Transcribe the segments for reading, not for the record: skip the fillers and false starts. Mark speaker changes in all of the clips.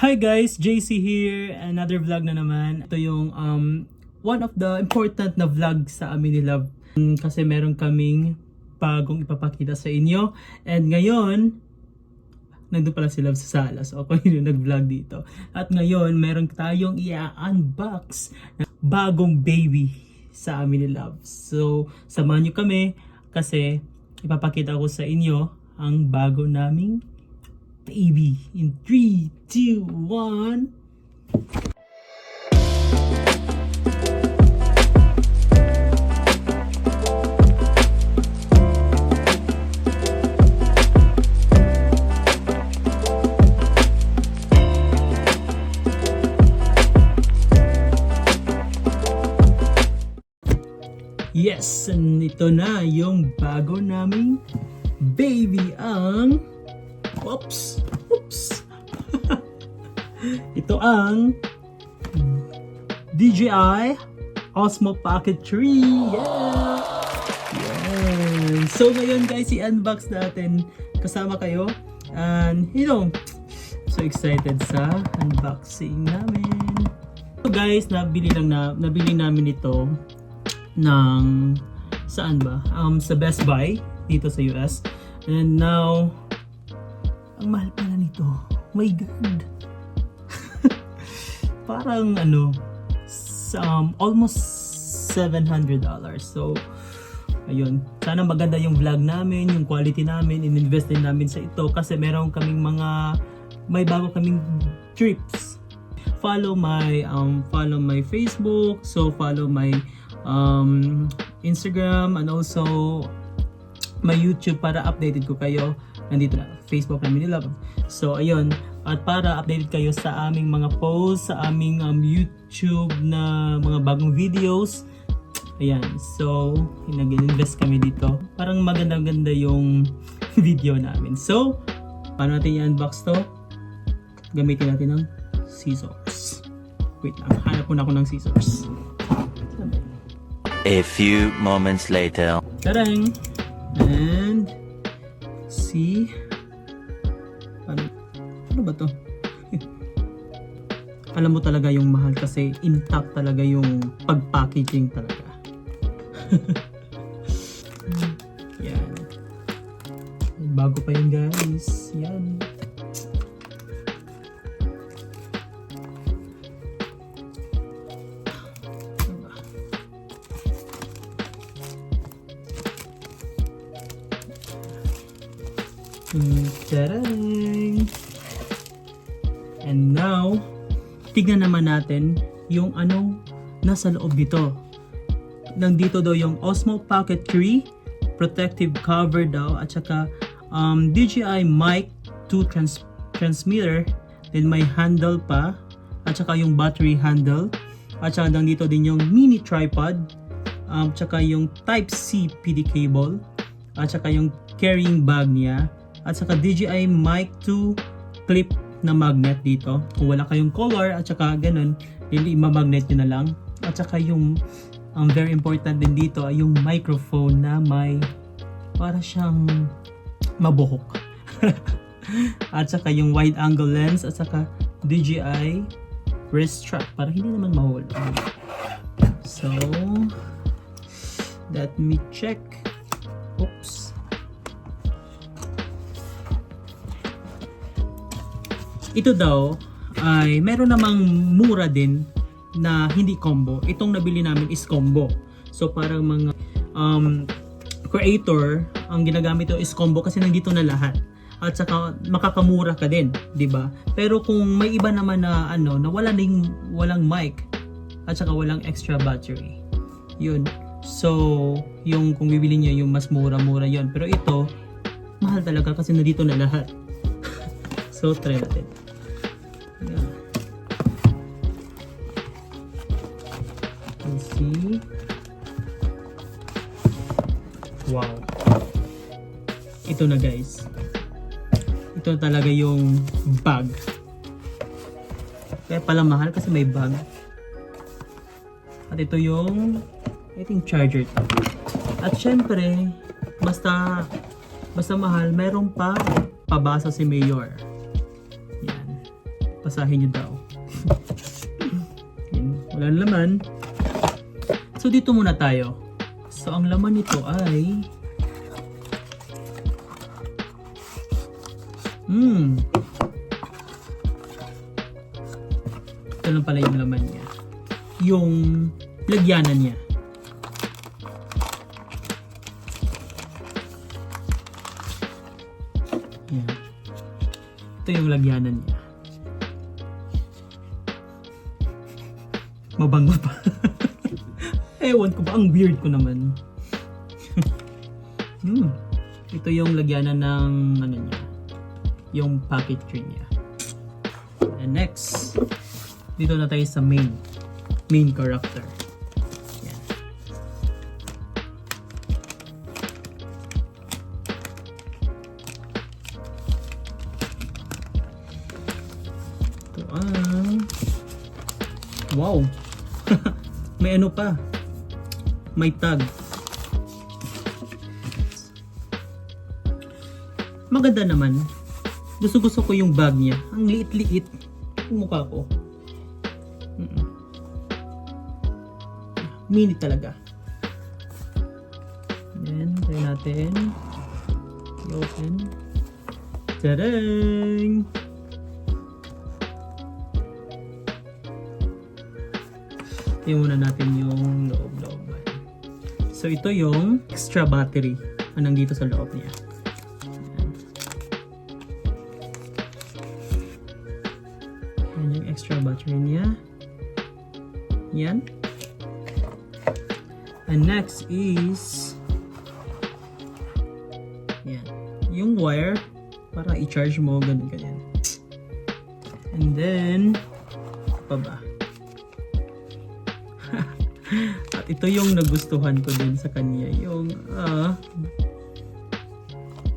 Speaker 1: Hi guys, JC here. Another vlog na naman. Ito yung one of the important na vlog sa amin ni Love. Kasi meron kaming bagong ipapakita sa inyo. And ngayon, nandun pala si Love sa sala. So ako yung nag-vlog dito. At ngayon, meron tayong i-unbox na bagong baby sa amin ni Love. So, samahan nyo kami kasi ipapakita ko sa inyo ang bago naming baby in 3, 2, 1. Yes, and ito na yung bago naming baby, ang Oops! Ito ang DJI Osmo Pocket 3. Yeah! Yeah! So ngayon guys, i-unbox natin kasama kayo. And so excited sa unboxing namin. So guys, nabili namin ito ng saan ba? Sa Best Buy dito sa US. And now ang mahal pala nito. My God. Parang almost $700. So, ayun. Sana maganda yung vlog namin, yung quality namin, in-invest din namin sa ito kasi meron kaming may bago kaming trips. Follow my Facebook, so follow my Instagram and also my YouTube para updated ko kayo. Nandito na Facebook namin ni Love. So ayun, at para updated kayo sa aming mga posts, sa aming YouTube na mga bagong videos. Ayan, so nag-invest kami dito. Parang maganda-ganda yung video namin. So, paano natin i-unbox to? Gamitin natin ng scissors. Wait lang, hanap muna ako ng scissors.
Speaker 2: A few moments later.
Speaker 1: Tarang! And see, ano ba to? Alam mo talaga yung mahal kasi intact talaga yung pag-packaging talaga. Yan. Bago pa yun guys. Yan. Tarang! And now, tignan naman natin yung nasa loob dito. Nandito daw yung Osmo Pocket 3 protective cover daw at saka DJI Mic 2 transmitter, then may handle pa at saka yung battery handle at saka nandito din yung mini tripod at saka yung Type-C PD cable at saka yung carrying bag niya. At saka DJI Mic 2 clip na magnet dito. Kung wala kayong color at saka ganun, i-magnet nyo na lang. At saka yung very important din dito ay yung microphone na may para siyang mabuhok. At saka yung wide angle lens at saka DJI wrist strap para hindi naman mahulog. So, let me check. Oops. Ito daw ay meron namang mura din na hindi combo. Itong nabili namin is combo. So parang mga creator, ang ginagamit ito is combo kasi nandito na lahat. At saka makakamura ka din, 'di ba? Pero kung may iba naman na na walang mic at saka walang extra battery. 'Yun. So, yung kung bibili niyo yung mas mura-mura 'yon. Pero ito mahal talaga kasi nandito na lahat. So try natin. Yeah. Let's see. Wow. Ito na guys. Ito talaga yung bag. Kaya pala mahal kasi may bag. At ito yung I think charger to. At syempre, basta mahal, meron pa pabasa si Mayor. Yan. Basahin nyo daw. Yan, walang laman. So dito muna tayo. So ang laman nito ay ito lang pala yung laman niya. Yung lagyanan niya. Yan. Ito yung lagyanan niya. Mabango pa. Ewan ko ba? Ang weird ko naman. Ito yung lagyanan ng ano niya. Yung packetry niya. And next, dito na tayo sa main character. Yan. Ito ang wow. May ano pa. May tag. Maganda naman. Gusto ko yung bag niya. Ang liit-liit. Yung mukha ko. Mini talaga. Then, try natin. I-open. Tadang! Tingnan muna natin yung loob-loob. So, ito yung extra battery na nandito sa loob niya. Yan yung extra battery niya. Yan. And next is yan. Yung wire para i-charge mo, ganyan. And then pa ba? At ito yung nagustuhan ko din sa kanya, yung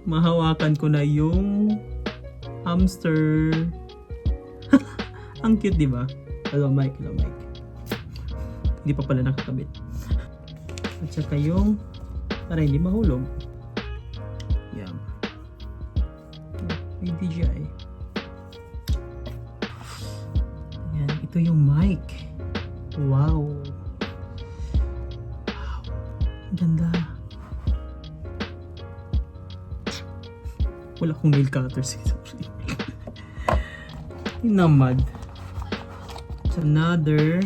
Speaker 1: mahawakan ko na yung hamster. Ang cute, di ba? Hello Mike, hello Mike. Hindi pa pala nakakabit. At saka yung para hindi mahulog. Yan. May DJI. Yan, ito yung mic. Wow. Ganda. Wala akong nail cutters. Namad. It's another,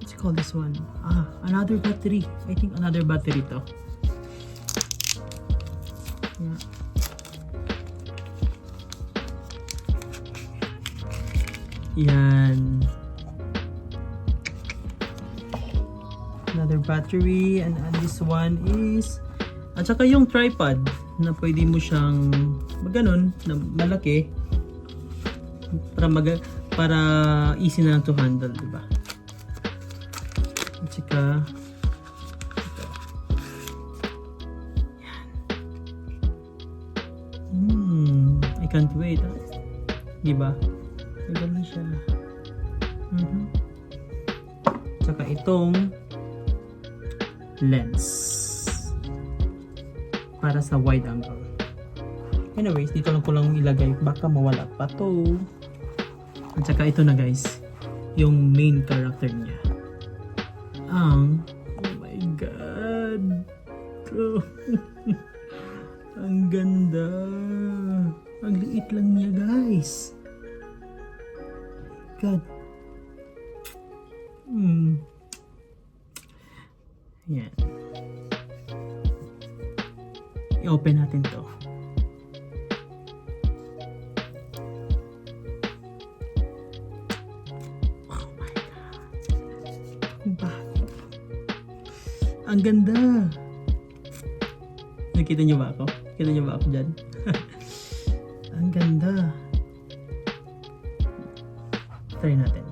Speaker 1: what's it called this one? Another battery. I think another battery to. Yeah. Yan. Another battery, and this one is at saka yung tripod na pwede mo siyang maganon na malaki para easy na lang to handle, diba? At saka ito. Yan. I can't wait. Diba? Ganun siya. Saka itong lens para sa wide angle. Anyways, dito lang ko lang ilagay, baka mawala pa to. At saka ito na guys, yung main character niya. Oh my god. Oh. Ang ganda. Ang liit lang niya guys. God. Yan. I-open natin to. Oh my God. Ang ganda. Nakita niyo ba ako? Nakita niyo ba ako dyan? Ang ganda. Try natin.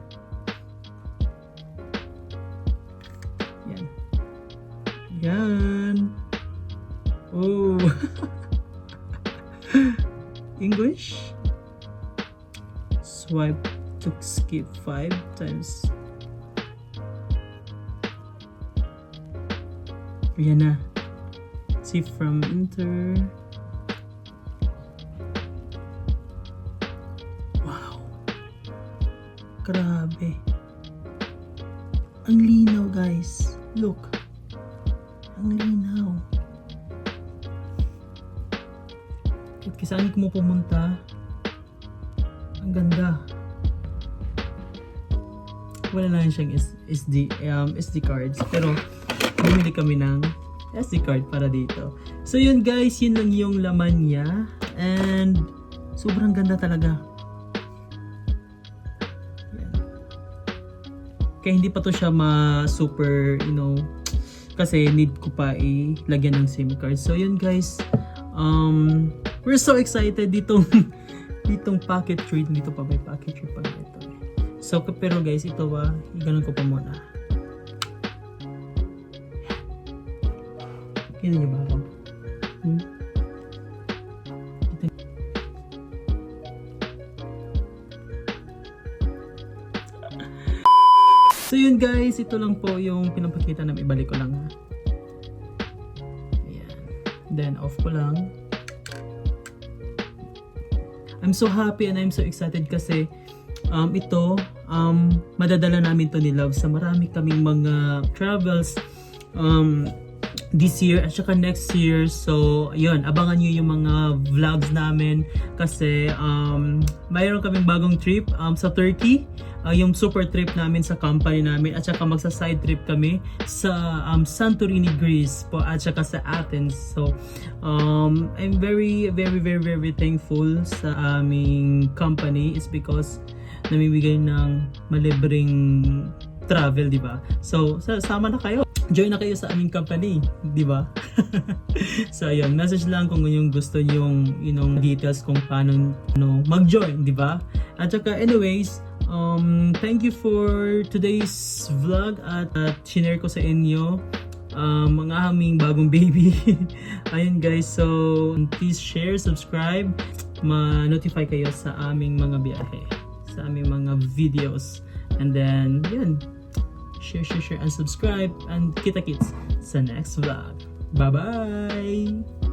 Speaker 1: Yan. Oh. English. Swipe to skip 5 times. Yan na. See from enter. Wow. Grabe. Ang linaw guys. Look. Ang linaw. At saan ko mo pumunta, ang ganda. Wala na siyang SD cards. Pero bumili kami ng SD card para dito. So yun guys, yun lang yung laman niya. And sobrang ganda talaga. Yan. Kaya hindi pa to siya super, kasi need ko pa ilagyan ng SIM card. So yun guys, we're so excited ditong packetry. Dito pa may packetry pa ito. So pero guys, ito iganon ko pa muna. Kita niyo ba ako? So yun guys, ito lang po yung pinapakita namin. Ibalik ko lang ha. Ayan. Then off ko lang. I'm so happy and I'm so excited kasi ito madadala namin to ni Love sa marami kaming mga travels this year at saka next year. So yun, abangan nyo yung mga vlogs namin kasi mayroon kaming bagong trip sa Turkey. Yung super trip namin sa company namin at saka magsa side trip kami sa Santorini, Greece po at saka sa Athens. So I'm very thankful sa aming company is because namimigay ng malibreng travel, di ba? So sama na kayo. Join na kayo sa aming company, di ba? So ayun, message lang kung yung gusto niyo yung details kung paano mag-join, di ba? At saka anyways, thank you for today's vlog at shinare ko sa inyo mga aming bagong baby. Ayun guys, so please share, subscribe, ma-notify kayo sa aming mga biyahe, sa aming mga videos, and then yun, share and subscribe, and kita-kits sa next vlog. Bye bye.